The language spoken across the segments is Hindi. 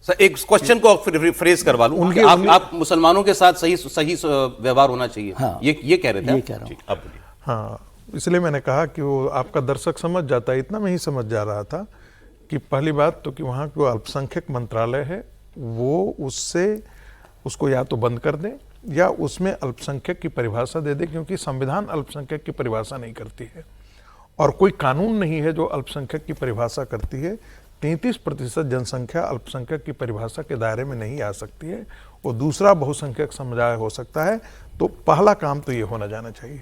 सर एक क्वेश्चन को फ्रेज करवा लूं कि आप मुसलमानों के साथ सही व्यवहार होना चाहिए। हाँ, ये कह रहे थे, ये कह रहा हूं। अब बोलिए। हाँ, इसलिए मैंने कहा कि वो आपका दर्शक समझ जाता है, इतना मैं ही समझ जा रहा था कि पहली बात तो कि वहाँ जो अल्पसंख्यक मंत्रालय है वो उसको या तो बंद कर दें या उसमें अल्पसंख्यक की परिभाषा दे दें, क्योंकि संविधान अल्पसंख्यक की परिभाषा नहीं करती है और कोई कानून नहीं है जो अल्पसंख्यक की परिभाषा करती है। 33% जनसंख्या अल्पसंख्यक की परिभाषा के दायरे में नहीं आ सकती है, वो दूसरा बहुसंख्यक समुदाय हो सकता है। तो पहला काम तो ये होना जाना चाहिए।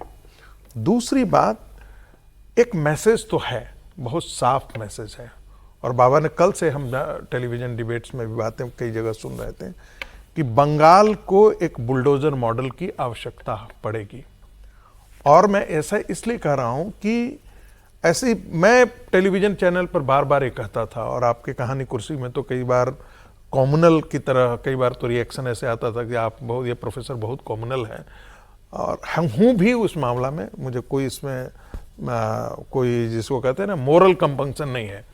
दूसरी बात, एक मैसेज तो है, बहुत साफ मैसेज है, और बाबा ने कल से हम टेलीविजन डिबेट्स में भी बातें कई जगह सुन रहे थे कि बंगाल को एक बुलडोजर मॉडल की आवश्यकता पड़ेगी। और मैं ऐसा इसलिए कह रहा हूं कि ऐसी मैं टेलीविजन चैनल पर बार बार ये कहता था, और आपके कहानी कुर्सी में तो कई बार कॉम्युनल की तरह कई बार तो रिएक्शन ऐसे आता था कि आप बहुत, ये प्रोफेसर बहुत कॉम्युनल हैं, और हम हूँ भी उस मामला में, मुझे कोई इसमें कोई जिसको कहते हैं ना मोरल कंपंक्शन नहीं है,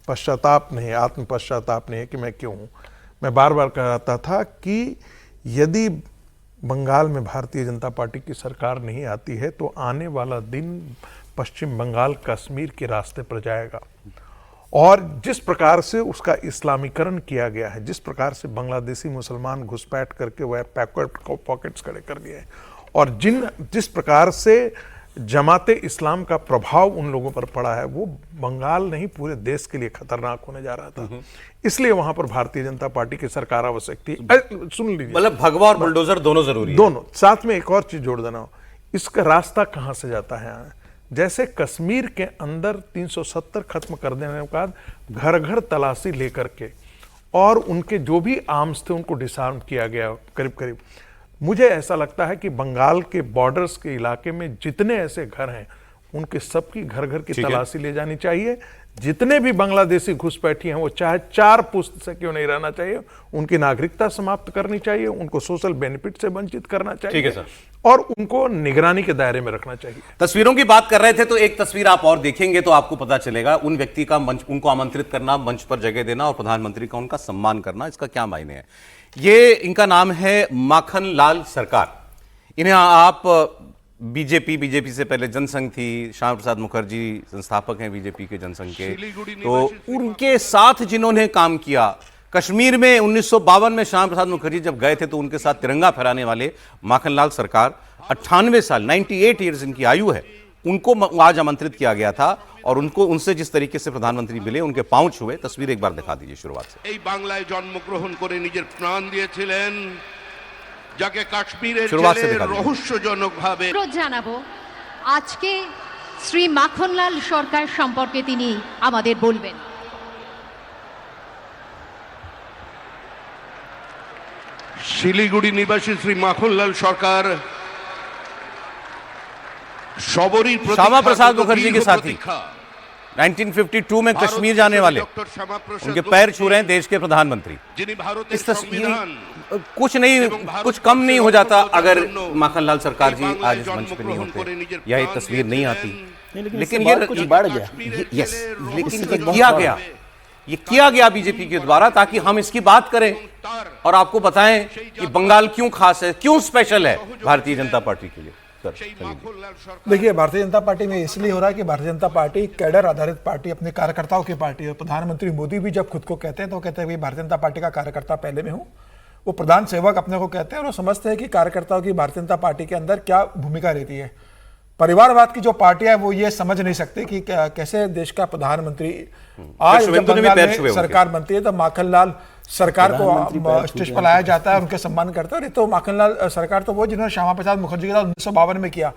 पश्चाताप नहीं है, आत्म पश्चाताप नहीं है कि मैं क्यों हूँ। मैं बार बार कहता था कि यदि बंगाल में भारतीय जनता पार्टी की सरकार नहीं आती है तो आने वाला दिन पश्चिम बंगाल कश्मीर के रास्ते पर जाएगा। और जिस प्रकार से उसका इस्लामीकरण किया गया है, जिस प्रकार से बांग्लादेशी मुसलमान घुसपैठ करके वह पॉकेट्स खड़े कर लिए हैं, और जिस प्रकार से जमाते इस्लाम का प्रभाव उन लोगों पर पड़ा है, वो बंगाल नहीं पूरे देश के लिए खतरनाक होने जा रहा था। इसलिए वहां पर भारतीय जनता पार्टी की सरकार आवश्यक थी। सुन लीजिए, मतलब भगवा और बुलडोजर दोनों जरूरी है। दोनों साथ में। एक और चीज जोड़ देना, इसका रास्ता कहां से जाता है? जैसे कश्मीर के अंदर 370 खत्म कर देने के बाद घर घर तलाशी लेकर के और उनके जो भी आर्म्स थे उनको डिसआर्म किया गया करीब करीब। मुझे ऐसा लगता है कि बंगाल के बॉर्डर्स के इलाके में जितने ऐसे घर हैं उनके सबकी घर घर की तलाशी ले जानी चाहिए। जितने भी बांग्लादेशी घुसपैठी हैं वो चाहे 4 पुश्त से क्यों नहीं रहना चाहिए, उनकी नागरिकता समाप्त करनी चाहिए, उनको सोशल बेनिफिट से वंचित करना चाहिए। ठीक है सर। और उनको निगरानी के दायरे में रखना चाहिए। तस्वीरों की बात कर रहे थे तो एक तस्वीर आप और देखेंगे तो आपको पता चलेगा उन व्यक्ति का मंच, उनको आमंत्रित करना, मंच पर जगह देना और प्रधानमंत्री का उनका सम्मान करना, इसका क्या मायने है। ये इनका नाम है माखनलाल सरकार। इन्हें आप बीजेपी से पहले जनसंघ थी, श्यामा प्रसाद मुखर्जी संस्थापक हैं बीजेपी के जनसंघ के, तो उनके साथ जिन्होंने काम किया कश्मीर में 1952 में श्यामा प्रसाद मुखर्जी जब गए थे तो उनके साथ तिरंगा फहराने वाले माखनलाल सरकार 98 साल 98 ईयर्स इनकी आयु है, उनको आज आमंत्रित किया गया था और उनसे जिस तरीके से प्रधानमंत्री मिले, उनके पांव छुए। तस्वीर एक बार दिखा दीजिए शुरुआत से। बांग्लाয় জন্মগ্রহণ করে নিজের প্রাণ দিয়েছিলেন, যাকে কাশ্মীরের জেলে রহস্যজনকভাবে জানাবো আজকে শ্রী মাখনলাল সরকার সম্পর্কে তিনি আমাদের বলবেন। শিলিগুড়ি নিবাসী শ্রী মাখনলাল সরকার सबरी श्यामा प्रसाद मुखर्जी के साथी 1952 में कश्मीर जाने वाले, उनके पैर छू रहे हैं देश के प्रधानमंत्री। इस तस्वीर कुछ नहीं, कुछ कम नहीं हो जाता अगर माखनलाल सरकार जी आज इस मंच पे नहीं होते, यह एक तस्वीर नहीं आती। लेकिन ये कुछ बढ़ गया। यस, लेकिन ये किया गया बीजेपी के द्वारा ताकि हम इसकी बात करें और आपको बताएं कि बंगाल क्यों खास है, क्यों स्पेशल है भारतीय जनता पार्टी के लिए। देखिए, भारतीय जनता पार्टी में इसलिए हो रहा है कि भारतीय जनता पार्टी कैडर आधारित पार्टी, अपने कार्यकर्ताओं की पार्टी है। प्रधानमंत्री मोदी भी जब खुद को कहते हैं तो कहते हैं भाई भारतीय जनता पार्टी का कार्यकर्ता पहले में हूं। वो प्रधान सेवक अपने को कहते हैं और वो समझते हैं कि कार्यकर्ताओं की भारतीय जनता पार्टी के अंदर क्या भूमिका रहती है। परिवारवाद की जो पार्टियां है वो ये समझ नहीं सकते कि कैसे देश का प्रधानमंत्री आज जब बंगाल में सरकार बनती है तो माखनलाल सरकार को स्टेज पर लाया जाता है, उनके सम्मान करता है। और ये तो माखनलाल सरकार तो वो जिन्होंने श्यामा प्रसाद मुखर्जी के साथ 1952 में किया।